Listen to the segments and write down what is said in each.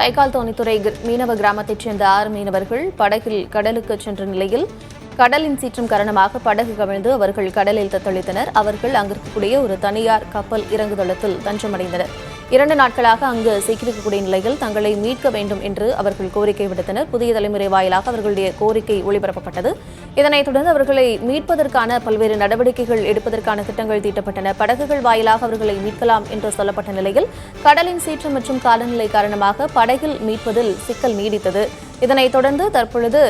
தைக்கால் தோணித்துறை மீனவ கிராமத்தைச் சேர்ந்த 6 மீனவர்கள் படகில் கடலுக்கு சென்ற நிலையில் கடலின் சீற்றம் காரணமாக படகு கவிழ்ந்து அவர்கள் கடலில் தத்தளித்தனர். அவர்கள் அங்கிருக்கக்கூடிய ஒரு தனியார் கப்பல் இறங்குதளத்தில் தஞ்சமடைந்தனர். 2 நாட்களாக அங்கு சிக்கியிருக்கக்கூடிய நிலையில் தங்களை மீட்க வேண்டும் என்று அவர்கள் கோரிக்கை விடுத்தனர். புதிய தலைமுறை வாயிலாக அவர்களுடைய கோரிக்கை ஒளிபரப்பப்பட்டது. இதனைத் தொடர்ந்து அவர்களை மீட்பதற்கான பல்வேறு நடவடிக்கைகள் எடுப்பதற்கான திட்டங்கள் தீட்டப்பட்டன. படகுகள் வாயிலாக அவர்களை மீட்கலாம் என்று சொல்லப்பட்ட நிலையில் கடலின் சீற்றம் மற்றும் காலநிலை காரணமாக படகில் மீட்பதில் சிக்கல் நீடித்தது. இதனைத் தொடர்ந்து தற்பொழுது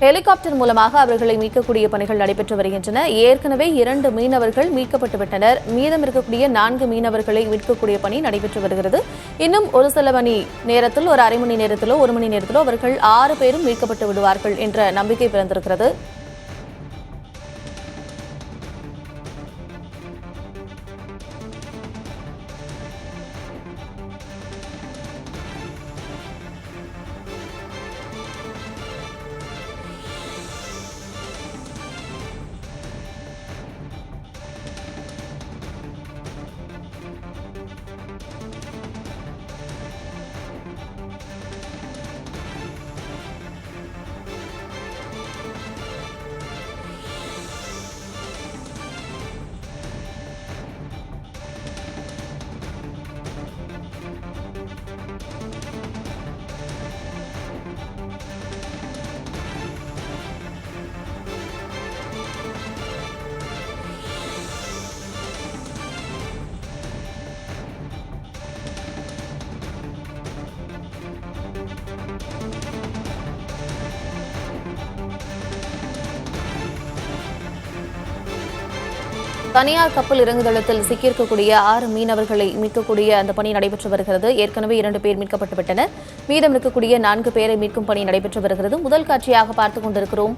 ஹெலிகாப்டர் மூலமாக அவர்களை மீட்கக்கூடிய பணிகள் நடைபெற்று வருகின்றன. ஏற்கனவே 2 மீனவர்கள் மீட்கப்பட்டுவிட்டனர். மீதம் இருக்கக்கூடிய 4 மீனவர்களை மீட்கக்கூடிய பணி நடைபெற்று வருகிறது. இன்னும் ஒரு சில மணி நேரத்தில், ஒரு அரை மணி நேரத்திலோ 1 மணி நேரத்திலோ அவர்கள் 6 பேரும் மீட்கப்பட்டு விடுவார்கள் என்ற நம்பிக்கை பிறந்திருக்கிறது. தனியார் கப்பல் இறங்குதளத்தில் சிக்கியிருக்கக்கூடிய 6 மீனவர்களை மீட்கக்கூடிய அந்த பணி நடைபெற்று வருகிறது. ஏற்கனவே 2 பேர் மீட்கப்பட்டுவிட்டனர். மீதம் இருக்கக்கூடிய 4 பேரை மீட்கும் பணி நடைபெற்று வருகிறது. முதல் காட்சியாக பார்த்துக் கொண்டிருக்கிறோம்.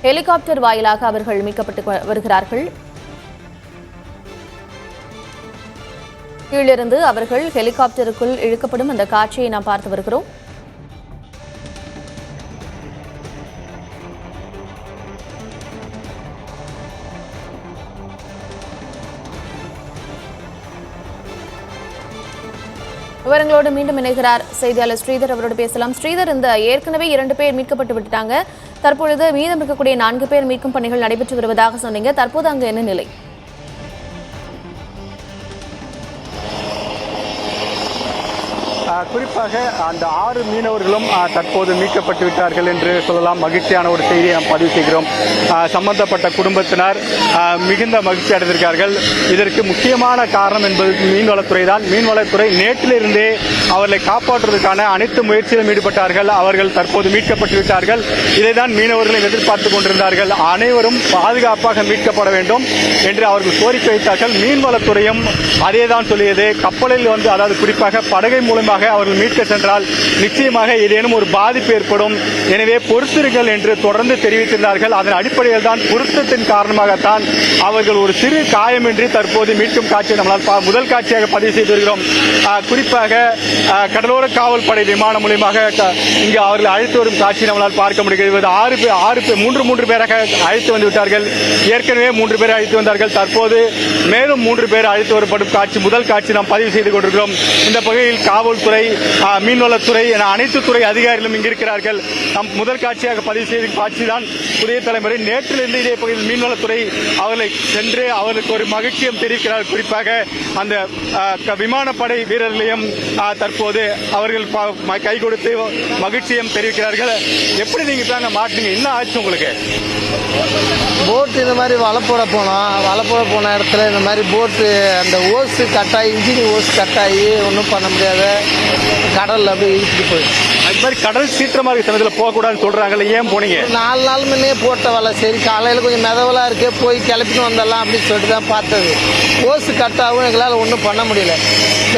ஹெலிகாப்டர் வாயிலாக அவர்கள் மீட்கப்பட்டு வருகிறார்கள். கீழிருந்து அவர்கள் ஹெலிகாப்டருக்குள் இழுக்கப்படும் அந்த காட்சியை நாம் பார்த்து வருகிறோம். விவரங்களோடு மீண்டும் இணைகிறார் செய்தியாளர் ஸ்ரீதர். அவரோடு பேசலாம். ஸ்ரீதர், இந்த ஏற்கனவே 2 பேர் மீட்கப்பட்டு விட்டாங்க. தற்பொழுது மீதம் இருக்கக்கூடிய 4 பேர் மீட்கும் பணிகள் நடைபெற்று வருவதாக சொன்னீங்க. தற்போது அங்கு என்ன நிலை? குறிப்பாக அந்த 6 மீனவர்களும் தற்போது மீட்கப்பட்டு விட்டார்கள் என்று சொல்லலாம். மகிழ்ச்சியான ஒரு செய்தியை நாம் பதிவு செய்கிறோம். சம்பந்தப்பட்ட குடும்பத்தினர் மிகுந்த மகிழ்ச்சி அடைந்திருக்கிறார்கள். இதற்கு முக்கியமான காரணம் என்பது மீன்வளத்துறை தான். மீன்வளத்துறை நேற்றிலிருந்தே அவர்களை காப்பாற்றுவதற்கான அனைத்து முயற்சியிலும் ஈடுபட்டார்கள். அவர்கள் தற்போது மீட்கப்பட்டு விட்டார்கள். இதைதான் மீனவர்களை எதிர்பார்த்துக் கொண்டிருந்தார்கள். அனைவரும் பாதுகாப்பாக மீட்கப்பட வேண்டும் என்று அவர்கள் கோரிக்கை வைத்தார்கள். மீன்வளத்துறையும் அதேதான் சொல்லியது. கப்பலில் அதாவது குறிப்பாக படகை மூலமாக அவர்கள் மீட்க சென்றால் நிச்சயமாக ஏதேனும் ஒரு பாதிப்பு ஏற்படும். எனவே பொறுத்திருங்கள் என்று தொடர்ந்து தெரிவித்திருந்தார்கள். அதன் அடிப்படையில் தான் பொருத்தத்தின் காரணமாகத்தான் அவர்கள் ஒரு சிறு காயமின்றி தற்போது மீட்கும் காட்சியை நம்மளால் முதல் காட்சியாக பதிவு செய்து வருகிறோம். குறிப்பாக கடலோர காவல் படை விமானம் மூலமாக இங்கு அவர்கள் அழைத்து வரும் காட்சி நம்மளால் பார்க்க முடிகிறது. 3 பேராக அழைத்து வந்து விட்டார்கள். ஏற்கனவே 3 பேரை அழைத்து வந்தார்கள். தற்போது மேலும் 3 பேர் அழைத்து வரப்படும் காட்சி முதல் காட்சி நாம் பதிவு செய்து கொண்டிருக்கிறோம். இந்த பகுதியில் காவல்துறை, மீன்வளத்துறை என அனைத்து துறை அதிகாரிகளும் இங்கு இருக்கிறார்கள். நாம் முதல் காட்சியாக பதிவு செய்த காட்சி தான் புதிய தலைமுறை. நேற்றிலிருந்து இதே பகுதியில் மீன்வளத்துறை அவர்களை சென்று அவர்களுக்கு ஒரு மகிழ்ச்சியும் தெரிவிக்கிறார். குறிப்பாக அந்த விமானப்படை வீரர்களையும் தற்போது அவர்கள் கை கொடுத்து மகிழ்ச்சியும் தெரிவிக்கிறார்கள். எப்படி நீங்க தாங்க மாட்டீங்க? என்ன ஆச்சு உங்களுக்கு? போட் இந்த மாதிரி வலை போட போன இடத்துல இந்த மாதிரி போட்டு அந்த ஓசு கட்டாயி, இன்ஜின் ஓசு கட்டாயி ஒன்றும் பண்ண முடியாத கடலில் அப்படியே இழுத்துட்டு போயிடுச்சு. அது மாதிரி கடல் சீற்றமாக இருக்க சமயத்தில் போகக்கூடாதுன்னு சொல்றாங்கல்ல, ஏன் போனீங்க? 4 நாள் முன்னே போட்ட வலை. சரி, காலையில் கொஞ்சம் மிதவலா இருக்கே, போய் கிளப்பின்னு வந்துடலாம் அப்படின்னு சொல்லிட்டு தான் பார்த்தது. ஓசு கட்டாகவும் எங்களால் ஒன்றும் பண்ண முடியல.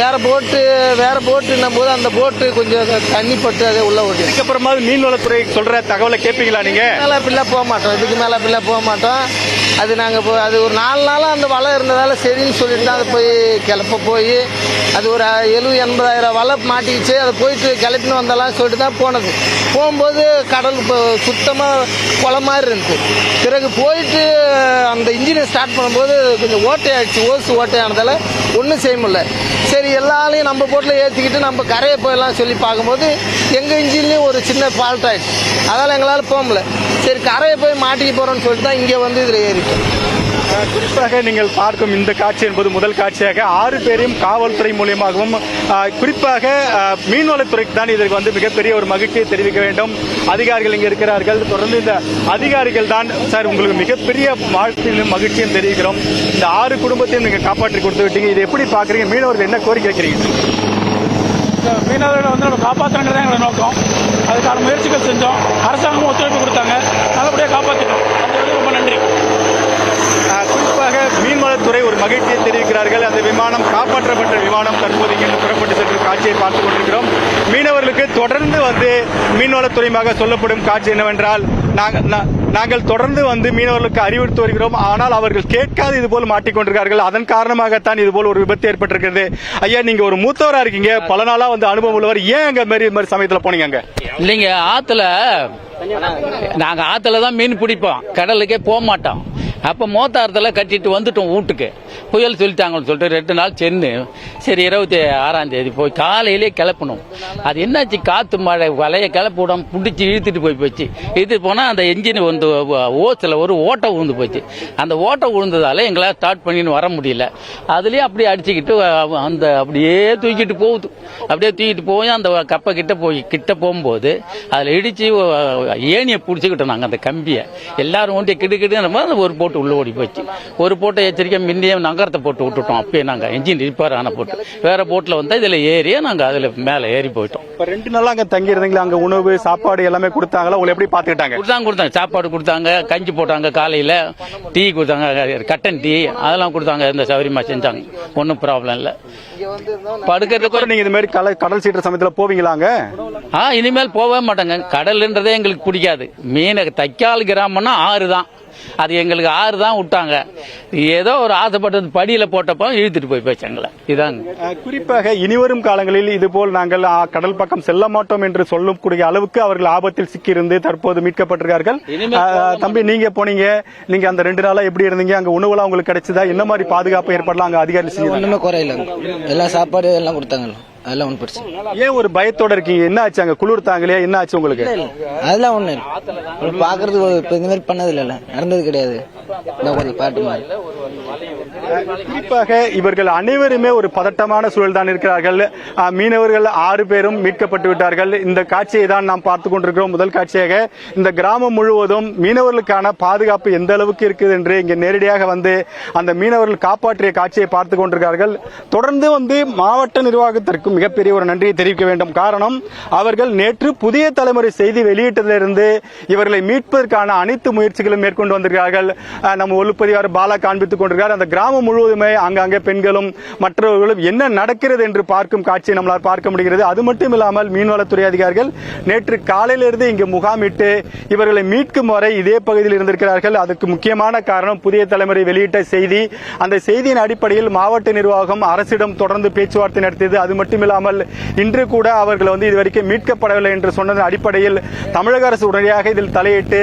வேற போட்டுன்னும் போது அந்த போட்டு கொஞ்சம் தண்ணி பட்டு அதை உள்ள ஓட்டி. அதுக்கப்புறமா மீன்வளத்துறை சொல்ற தகவலை கேட்பீங்களா நீங்க? அப்படிலாம் போக மாட்டோம். இதுக்கு மேலே அப்படிலாம் போக மாட்டோம். அது நாங்கள் அது ஒரு 4 நாளாக அந்த வலை இருந்ததால் சரின்னு சொல்லிட்டு தான் அதை போய் கிளப்ப போய் அது ஒரு 70,000-80,000 வலை மாட்டிக்கிச்சு. அதை போயிட்டு கிளப்பின்னு வந்தலாம் சொல்லிட்டு தான் போனது. போகும்போது கடல் இப்போ சுத்தமாக குள மாதிரி இருந்துச்சு. பிறகு போயிட்டு அந்த இன்ஜினை ஸ்டார்ட் பண்ணும்போது கொஞ்சம் ஓட்டையாகிடுச்சு. ஓசு ஓட்டையானதால் ஒன்றும் செய்ய முடியல. சரி எல்லாரையும் நம்ம போட்டில் ஏற்றிக்கிட்டு நம்ம கரையை போயிடலாம் சொல்லி பார்க்கும்போது எங்கள் இன்ஜின்லேயும் ஒரு சின்ன ஃபால்ட் ஆகிடுச்சு. அதனால் எங்களால் போக முடியல. சரி கரையை போய் மாட்டிக்க போகிறோன்னு சொல்லிட்டு தான் இங்கே வந்து இதில் ஏறிட்டோம். குறிப்பாக நீங்கள் பார்க்கும் இந்த காட்சி என்பது முதல் காட்சியாக 6 பேரையும் காவல்துறை மூலியமாகவும் குறிப்பாக மீன்வளத்துறைக்கு தான் இதற்கு வந்து மிகப்பெரிய ஒரு மகிழ்ச்சியை தெரிவிக்க வேண்டும். அதிகாரிகள் இங்கே இருக்கிறார்கள். தொடர்ந்து இந்த அதிகாரிகள் தான் சார் உங்களுக்கு மிகப்பெரிய வாழ்க்கையிலும் மகிழ்ச்சியும் தெரிவிக்கிறோம். இந்த 6 குடும்பத்தையும் நீங்கள் காப்பாற்றி கொடுத்து விட்டீங்க. இதை எப்படி பார்க்குறீங்க? மீனவர்கள் என்ன கோரிக்கை வைக்கிறீங்க? மீனவர்களை வந்து நம்ம காப்பாற்றுறது தான் எங்களோட நோக்கம். அதுக்கான முயற்சிகள் செஞ்சோம். அரசாங்கமும் ஒத்துழைப்பு கொடுத்தாங்க. நல்லபடியாக காப்பாற்றிட்டோம். அது ரொம்ப நன்றி. குறிப்பாக மீன்வளத்துறை ஒரு மகிழ்ச்சியை தெரிவிக்கிறார்கள். அந்த விமானம் காப்பாற்றப்பட்ட விமானம் தற்போது இங்கிருந்து புறப்பட்டு சென்ற காட்சியை பார்த்துக் கொண்டிருக்கிறோம். மீனவர்களுக்கு தொடர்ந்து வந்து மீன்வளத்துறையாக சொல்லப்படும் காட்சி என்னவென்றால் நாங்கள் தொடர்ந்து வந்து மீனவர்களுக்கு அறிவுறுத்தி வருகிறோம். ஆனால் அவர்கள் கேட்காது இதுபோல் மாட்டிக்கொண்டிருக்கிறார்கள். அதன் காரணமாகத்தான் இதுபோல் ஒரு விபத்து ஏற்பட்டிருக்கிறது. ஐயா, நீங்க ஒரு மூத்தவரா இருக்கீங்க, பல நாளா வந்து அனுபவம் உள்ளவர். ஏன் அங்க மாதிரி சமயத்துல போனீங்க? அங்க இல்லைங்க, நாங்க ஆத்துல தான் மீன் பிடிப்போம், கடலுக்கே போக மாட்டோம். அப்போ மோத்தாரத்தில் கட்டிட்டு வந்துட்டோம் வீட்டுக்கு. புயல் சொல்லிட்டாங்கன்னு சொல்லிட்டு 2 நாள் சென்று சரி 26ஆம் தேதி போய் காலையிலே கிளப்பணும். அது என்னாச்சு, காற்று மழை வலையை கிளப்ப விடாம பிடிச்சி இழுத்துட்டு போச்சு. இழுத்துட்டு போனால் அந்த என்ஜின் வந்து ஓசில் ஒரு ஓட்டை விழுந்து போச்சு. அந்த ஓட்டை விழுந்ததால எங்களால் ஸ்டார்ட் பண்ணின்னு வர முடியல. அதுலேயே அப்படியே அடிச்சுக்கிட்டு அந்த அப்படியே தூக்கிட்டு போகுது. அப்படியே தூக்கிட்டு போய் அந்த கப்பை கிட்ட போகும்போது அதில் இடித்து ஏணியை பிடிச்சிக்கிட்டோம். நாங்கள் அந்த கம்பியை எல்லாரும் ஒன்றிய கிடுக்கிட்டு ஒரு போட்டு உள்ள ஓடி போச்சு. ஒரு போட்டை எச்சரிக்கை முன்னே நகரத்தை போட்டு விட்டுட்டோம். அப்பயே நாங்கள் என்ஜின் ரிப்பேர் ஆன போட்டு வேற போட்டில் வந்து இதில் ஏறியே நாங்கள் அதில் மேலே ஏறி போயிட்டோம். இப்போ 2 நாள் அங்கே தங்கி இருந்தீங்களா? அங்கே உணவு சாப்பாடு எல்லாமே கொடுத்தாங்களா? உங்களை எப்படி பார்த்துக்கிட்டாங்க? கொடுத்தாங்க. சாப்பாடு கொடுத்தாங்க, கஞ்சி போட்டாங்க, காலையில் டீ கொடுத்தாங்க, கட்டன் டீ அதெல்லாம் கொடுத்தாங்க. இந்த சௌகரியமாக செஞ்சாங்க. ஒன்றும் ப்ராப்ளம் இல்லை. படுக்கிறதுக்கு நீங்க இது மாதிரி கடல் சீட்டுற சமயத்தில் போவீங்களாங்க? இனிமேல் போகவே மாட்டாங்க. கடல்ன்றதே எங்களுக்கு பிடிக்காது. மீன் தைக்கால் கிராமம்னா 6 தான். அது எங்களுக்கு 6 தான் விட்டாங்க. ஏதோ ஒரு ஆசைப்பட்டது படியில போட்டப்போ இழுத்துட்டு போய் போச்சாங்களே. இதாங்க. குறிப்பாக இனிவரும் காலங்களில் இதுபோல் நாங்கள் கடல் பக்கம் செல்ல மாட்டோம் என்று சொல்லக்கூடிய அளவுக்கு அவர்கள் ஆபத்தில் சிக்கியிருந்து தற்போது மீட்கப்பட்டிருக்கார்கள். தம்பி, நீங்க போனீங்க, நீங்க அந்த 2 நாளா எப்படி இருந்தீங்க? அங்க உணவுலாம் உங்களுக்கு கிடைச்சதா? என்ன மாதிரி பாதுகாப்பு ஏற்படலாம் அங்க அதிகாரிகள் செஞ்சு? ஒண்ணுமே குறையில, எல்லா சாப்பாடு எல்லாம் கொடுத்தாங்க. அதெல்லாம் ஒன்றும் பிரச்சனை. ஏன் ஒரு பயத்தோட இருக்கீங்க? என்ன ஆச்சு அங்க? குளிர் தாங்கலையா? என்ன ஆச்சு உங்களுக்கு? அதெல்லாம் ஒண்ணு பாக்குறது இந்த மாதிரி பண்ணது இல்ல, நடந்தது கிடையாது. பாட்டு மாதிரி. குறிப்பாக இவர்கள் அனைவருமே ஒரு பதட்டமான சூழல் தான் இருக்கிறார்கள். மீனவர்கள் 6 பேரும் மீட்கப்பட்டு விட்டார்கள். இந்த காட்சியை தான் நாம் பார்த்துக் கொண்டிருக்கிறோம். முதல் காட்சியாக இந்த கிராமம் முழுவதும் மீனவர்களுக்கான பாதுகாப்பு எந்த அளவுக்கு இருக்குது என்று இங்கே நேரடியாக வந்து அந்த மீனவர்கள் காப்பாற்றிய காட்சியை பார்த்துக் கொண்டிருக்கிறார்கள். தொடர்ந்து வந்து மாவட்ட நிர்வாகத்திற்கு மிகப்பெரிய ஒரு நன்றியை தெரிவிக்க வேண்டும். காரணம், அவர்கள் நேற்று புதிய தலைமுறை செய்தி வெளியிட்டதிலிருந்து இவர்களை மீட்பதற்கான அனைத்து முயற்சிகளும் மேற்கொண்டு வந்திருக்கிறார்கள். நம்ம ஒளிப்பதிவாளர் பாலா காண்பித்துக் கொண்டிருக்கிறார். அந்த கிராமம் முழுவதுமே அங்கங்கே பெண்களும் மற்றவர்களும் என்ன நடக்கிறது என்று பார்க்கும் காட்சியை நம்மளால் பார்க்க முடிகிறது. அது மட்டும் இல்லாமல் மீன்வளத்துறை அதிகாரிகள் நேற்று காலையிலிருந்து இங்கு முகாமிட்டு இவர்களை மீட்கும் வரை இதே பகுதியில் இருந்திருக்கிறார்கள். அதுக்கு முக்கியமான காரணம் புதிய தலைமுறை வெளியிட்ட செய்தி. அந்த செய்தியின் அடிப்படையில் மாவட்ட நிர்வாகம் அரசிடம் தொடர்ந்து பேச்சுவார்த்தை நடத்தியது. அது மட்டுமில்லாமல் இன்று கூட அவர்கள் வந்து இதுவரைக்கும் மீட்கப்படவில்லை என்று சொன்னதன் அடிப்படையில் தமிழக அரசு உடனடியாக இதில் தலையிட்டு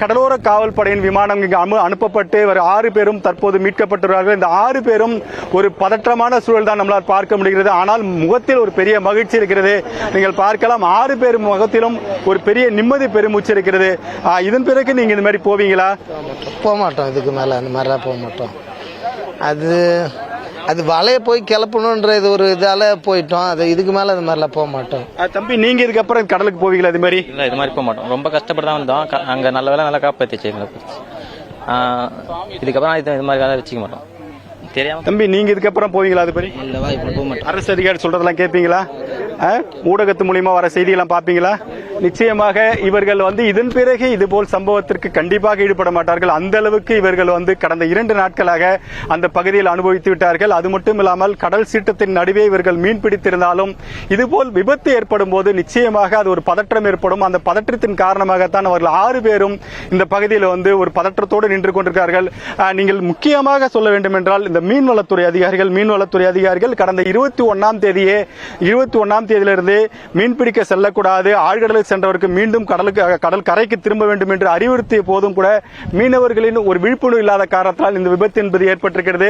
கடலோர காவல்படையின் விமானம் இங்கு அனுப்பப்பட்டு 6 பேரும் தற்போது மீட்கப்பட்டுள்ளார்கள். இந்த 6 பேரும் ஒரு பதற்றமான சூழல் தான் நம்மளால் பார்க்க முடிகிறது. ஆனால் முகத்தில் ஒரு பெரிய மகிழ்ச்சி இருக்கிறது. நீங்கள் பார்க்கலாம், 6 பேர் முகத்திலும் ஒரு பெரிய நிம்மதி பெருமூச்சு இருக்கிறது. இதன் பிறகு நீங்க இந்த மாதிரி போவீங்களா? போக மாட்டோம். இதுக்கு மேல அந்த மாதிரிலாம் போக மாட்டோம். அது வலைய போய் கிளப்பணுன்ற இது ஒரு இதால போயிட்டோம். அது இதுக்கு மேல அது மாதிரிலாம் போக மாட்டோம். தம்பி, நீங்க இதுக்கப்புறம் கடலுக்கு போவீங்களா? இது மாதிரி இல்லை, இது மாதிரி போக மாட்டோம். ரொம்ப கஷ்டப்பட்டு தான் வந்தோம். அங்கே நல்ல வேலை நல்லா காப்பாற்றிச்சு எங்களை. இதுக்கப்புறம் இது மாதிரி வேலை வச்சுக்க மாட்டோம். தெரியாம. தம்பி, நீங்க இதுக்கப்புறம் போவீங்களா? அது மாதிரி போக மாட்டோம். அரசு அதிகாரி சொல்றதெல்லாம் கேட்பீங்களா? ஊடகத்து மூலியமா வர செய்தியெல்லாம் பார்ப்பீங்களா? நிச்சயமாக இவர்கள் வந்து இதன் பிறகு இதுபோல் சம்பவத்திற்கு கண்டிப்பாக ஈடுபட மாட்டார்கள். அந்த அளவுக்கு இவர்கள் வந்து கடந்த 2 நாட்களாக அந்த பகுதியில் அனுபவித்து விட்டார்கள். அது மட்டும் இல்லாமல் கடல் சீற்றத்தின் நடுவே இவர்கள் மீன் பிடித்திருந்தாலும் இதுபோல் விபத்து ஏற்படும் போது நிச்சயமாக அது ஒரு பதற்றம் ஏற்படும். அந்த பதற்றத்தின் காரணமாகத்தான் அவர்கள் 6 பேரும் இந்த பகுதியில் வந்து ஒரு பதற்றத்தோடு நின்று கொண்டிருக்கிறார்கள். நீங்கள் முக்கியமாக சொல்ல வேண்டும் என்றால் இந்த மீன்வளத்துறை அதிகாரிகள் கடந்த 21ஆம் தேதியே தேதியிலிருந்து மீன்பிடிக்க செல்லக்கூடாது, ஆழ்கடலில் சென்றவருக்கு மீண்டும் கடல் கரைக்கு திரும்ப வேண்டும் என்று அறிவுறுத்திய போதும் கூட மீனவர்களின் ஒரு விழிப்புணர்வு இல்லாத காரணத்தால் இந்த விபத்து என்பது ஏற்பட்டிருக்கிறது.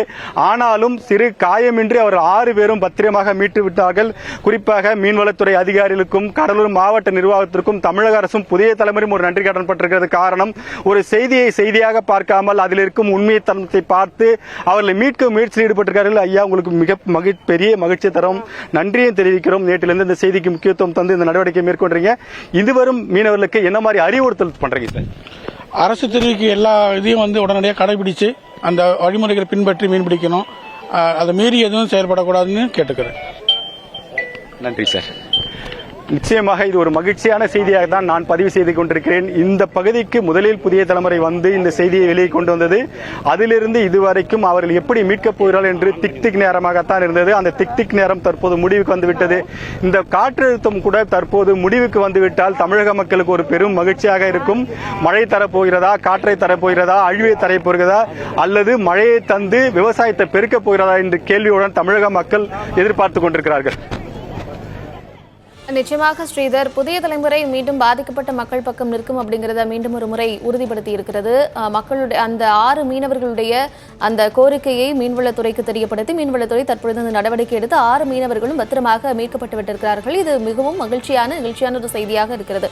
ஆனாலும் சிறு காயமின்றி அவர் 6 பேரும் பத்திரமாக மீட்டு விட்டார்கள். குறிப்பாக மீன்வளத்துறை அதிகாரிகளுக்கும் கடலூர் மாவட்ட நிர்வாகத்திற்கும் தமிழக அரசும் புதிய தலைமுறையும் ஒரு நன்றி கடன் பட்டிருக்கிறது. காரணம், ஒரு செய்தியை செய்தியாக பார்க்காமல் அதில் இருக்கும் உண்மை தன்மை பார்த்து அவர்களை மீட்க முயற்சியில் ஈடுபட்டிருக்கிறார்கள். ஐயா, உங்களுக்கு மிக பெரிய மகிழ்ச்சி தரும் நன்றியை தெரிவிக்கிறோம். நேற்றிலிருந்து இந்த செய்திக்கு முக்கியத்துவம் தந்து இந்த நடவடிக்கை மேற்கொண்டீங்க. இதுவரும் மீனவர்களுக்கு என்ன மாதிரி அறிவுறுத்தல் பண்றீங்க சார்? அரசு தெரிவிக்க எல்லா இதையும் உடனடியாக கடைபிடிச்சு அந்த வழிமுறைகளை பின்பற்றி மீன் பிடிக்கணும். அதை மீறி எதுவும் செயல்படக்கூடாதுன்னு கேட்டுக்கிறேன். நன்றி சார். நிச்சயமாக இது ஒரு மகிழ்ச்சியான செய்தியாக தான் நான் பதிவு செய்து கொண்டிருக்கிறேன். இந்த பகுதிக்கு முதலில் புதிய தலைமுறை வந்து இந்த செய்தியை வெளியே கொண்டு வந்தது. அதிலிருந்து இதுவரைக்கும் அவர்கள் எப்படி மீட்கப் போகிறார்கள் என்று திக் நேரமாகத்தான் இருந்தது. அந்த திக் நேரம் தற்போது முடிவுக்கு வந்துவிட்டது. இந்த காற்றழுத்தம் கூட தற்போது முடிவுக்கு வந்துவிட்டால் தமிழக மக்களுக்கு ஒரு பெரும் மகிழ்ச்சியாக இருக்கும். மழை தரப்போகிறதா, காற்றை தரப்போகிறதா, அழிவை தரப்போகிறதா, அல்லது மழையை தந்து விவசாயத்தை பெருக்கப் போகிறதா என்ற கேள்வியுடன் தமிழக மக்கள் எதிர்பார்த்துக் கொண்டிருக்கிறார்கள். நிச்சயமாக ஸ்ரீதர், புதிய தலைமுறை மீண்டும் பாதிக்கப்பட்ட மக்கள் பக்கம் நிற்கும் அப்படிங்கிறத மீண்டும் ஒரு முறை உறுதிப்படுத்தி இருக்கிறது. மக்களுடைய அந்த 6 மீனவர்களுடைய அந்த கோரிக்கையை மீன்வளத்துறைக்கு தெரியப்படுத்தி மீன்வளத்துறை தற்பொழுது அந்த நடவடிக்கை எடுத்து 6 மீனவர்களும் பத்திரமாக மீட்கப்பட்டு விட்டிருக்கிறார்கள். இது மிகவும் மகிழ்ச்சியான ஒரு செய்தியாக இருக்கிறது.